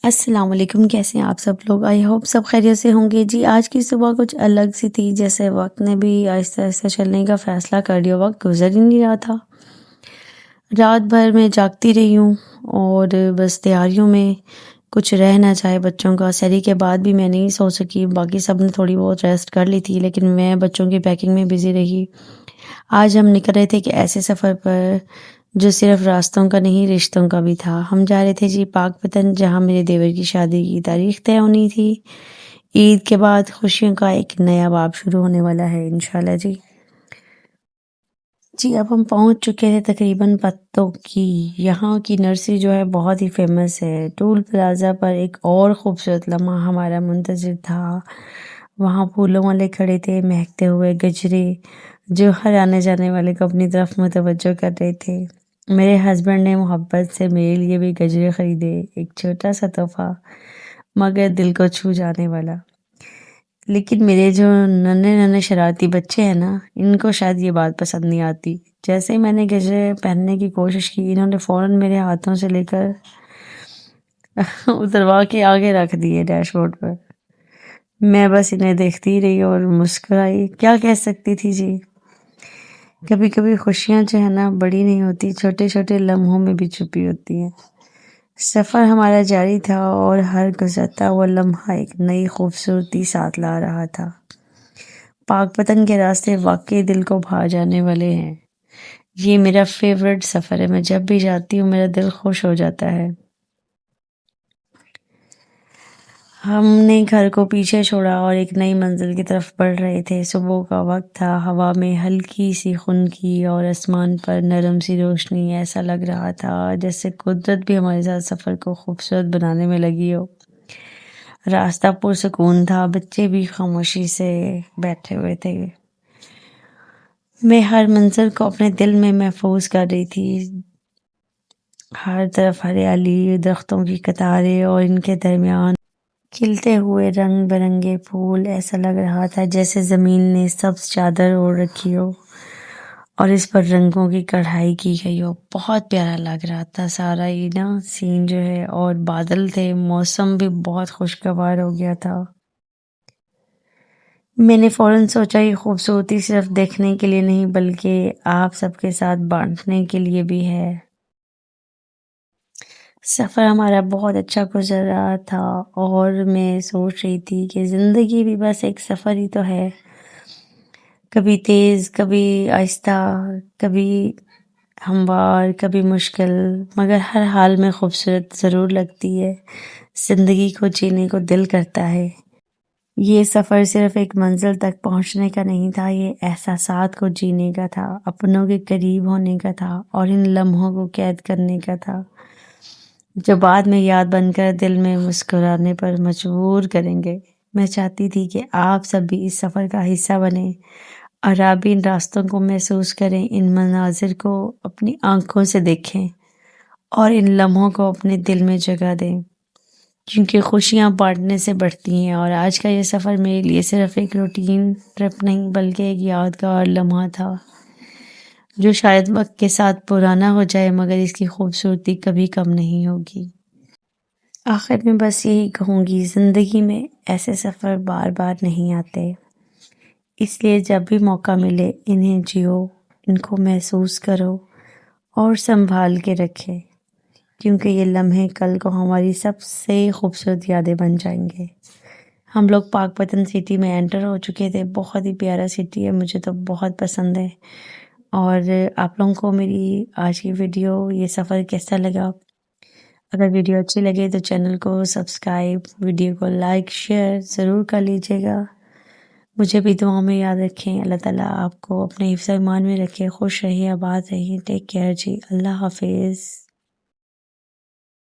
السلام علیکم، کیسے ہیں آپ سب لوگ؟ آئی ہوپ سب خیریت سے ہوں گے جی۔ آج کی صبح کچھ الگ سی تھی، جیسے وقت نے بھی آہستہ آہستہ چلنے کا فیصلہ کر لیا۔ وقت گزر ہی نہیں رہا تھا، رات بھر میں جاگتی رہی ہوں اور بس تیاریوں میں کچھ رہ نہ جائے بچوں کا۔ سحری کے بعد بھی میں نہیں سو سکی، باقی سب نے تھوڑی بہت ریسٹ کر لی تھی، لیکن میں بچوں کی پیکنگ میں بزی رہی۔ آج ہم نکل رہے تھے کہ ایسے سفر پر جو صرف راستوں کا نہیں، رشتوں کا بھی تھا۔ ہم جا رہے تھے جی پاک پتن، جہاں میرے دیور کی شادی کی تاریخ طے ہونی تھی۔ عید کے بعد خوشیوں کا ایک نیا باب شروع ہونے والا ہے انشاءاللہ جی۔ اب ہم پہنچ چکے تھے تقریباً پتوں کی۔ یہاں کی نرسری جو ہے بہت ہی فیمس ہے۔ ٹول پلازا پر ایک اور خوبصورت لمحہ ہمارا منتظر تھا۔ وہاں پھولوں والے کھڑے تھے، مہکتے ہوئے گجرے جو ہر آنے جانے والے کو اپنی طرف متوجہ کر رہے تھے۔ میرے ہسبینڈ نے محبت سے میرے لیے بھی گجرے خریدے، ایک چھوٹا سا تحفہ مگر دل کو چھو جانے والا۔ لیکن میرے جو ننھے شرارتی بچے ہیں نا، ان کو شاید یہ بات پسند نہیں آتی۔ جیسے ہی میں نے گجرے پہننے کی کوشش کی، انہوں نے فوراً میرے ہاتھوں سے لے کر اتروا کے آگے رکھ دیے ڈیش بورڈ پر۔ میں بس انہیں دیکھتی رہی اور مسکرائی۔ کیا کہہ سکتی تھی جی۔ کبھی کبھی خوشیاں جو ہے نا بڑی نہیں ہوتی، چھوٹے چھوٹے لمحوں میں بھی چھپی ہوتی ہیں۔ سفر ہمارا جاری تھا اور ہر گزرتا ہوا لمحہ ایک نئی خوبصورتی ساتھ لا رہا تھا۔ پاک پتن کے راستے واقعی دل کو بھا جانے والے ہیں۔ یہ میرا فیورٹ سفر ہے، میں جب بھی جاتی ہوں میرا دل خوش ہو جاتا ہے۔ ہم نے گھر کو پیچھے چھوڑا اور ایک نئی منزل کی طرف بڑھ رہے تھے۔ صبح کا وقت تھا، ہوا میں ہلکی سی خنکی اور آسمان پر نرم سی روشنی۔ ایسا لگ رہا تھا جیسے قدرت بھی ہمارے ساتھ سفر کو خوبصورت بنانے میں لگی ہو۔ راستہ پرسکون تھا، بچے بھی خاموشی سے بیٹھے ہوئے تھے۔ میں ہر منظر کو اپنے دل میں محفوظ کر رہی تھی۔ ہر طرف ہریالی، درختوں کی قطاریں اور ان کے درمیان کھلتے ہوئے رنگ برنگے پھول۔ ایسا لگ رہا تھا جیسے زمین نے سبز چادر اوڑھ رکھی ہو اور اس پر رنگوں کی کڑھائی کی گئی ہو۔ بہت پیارا لگ رہا تھا سارا یہ نا سین جو ہے، اور بادل تھے، موسم بھی بہت خوشگوار ہو گیا تھا۔ میں نے فوراً سوچا یہ خوبصورتی صرف دیکھنے کے لیے نہیں بلکہ آپ سب کے ساتھ بانٹنے کے لیے بھی ہے۔ سفر ہمارا بہت اچھا گزر رہا تھا اور میں سوچ رہی تھی کہ زندگی بھی بس ایک سفر ہی تو ہے، کبھی تیز، کبھی آہستہ، کبھی ہموار، کبھی مشکل، مگر ہر حال میں خوبصورت ضرور لگتی ہے۔ زندگی کو جینے کو دل کرتا ہے۔ یہ سفر صرف ایک منزل تک پہنچنے کا نہیں تھا، یہ احساسات کو جینے کا تھا، اپنوں کے قریب ہونے کا تھا اور ان لمحوں کو قید کرنے کا تھا جو بعد میں یاد بن کر دل میں مسکرانے پر مجبور کریں گے۔ میں چاہتی تھی کہ آپ سب بھی اس سفر کا حصہ بنیں اور آپ بھی ان راستوں کو محسوس کریں، ان مناظر کو اپنی آنکھوں سے دیکھیں اور ان لمحوں کو اپنے دل میں جگہ دیں، کیونکہ خوشیاں بانٹنے سے بڑھتی ہیں۔ اور آج کا یہ سفر میرے لیے صرف ایک روٹین ٹرپ نہیں بلکہ ایک یادگار لمحہ تھا جو شاید وقت کے ساتھ پرانا ہو جائے مگر اس کی خوبصورتی کبھی کم نہیں ہوگی۔ آخر میں بس یہی کہوں گی، زندگی میں ایسے سفر بار بار نہیں آتے، اس لیے جب بھی موقع ملے انہیں جیو، ان کو محسوس کرو اور سنبھال کے رکھے، کیونکہ یہ لمحے کل کو ہماری سب سے خوبصورت یادیں بن جائیں گے۔ ہم لوگ پاک پتن سٹی میں انٹر ہو چکے تھے، بہت ہی پیارا سٹی ہے، مجھے تو بہت پسند ہے۔ اور آپ لوگوں کو میری آج کی ویڈیو، یہ سفر کیسا لگا؟ اگر ویڈیو اچھی لگے تو چینل کو سبسکرائب، ویڈیو کو لائک شیئر ضرور کر لیجیے گا۔ مجھے بھی دعاؤں میں یاد رکھیں۔ اللہ تعالیٰ آپ کو اپنے حفظ و ایمان میں رکھے، خوش رہیے، آباد رہیے۔ ٹیک کیئر جی، اللہ حافظ۔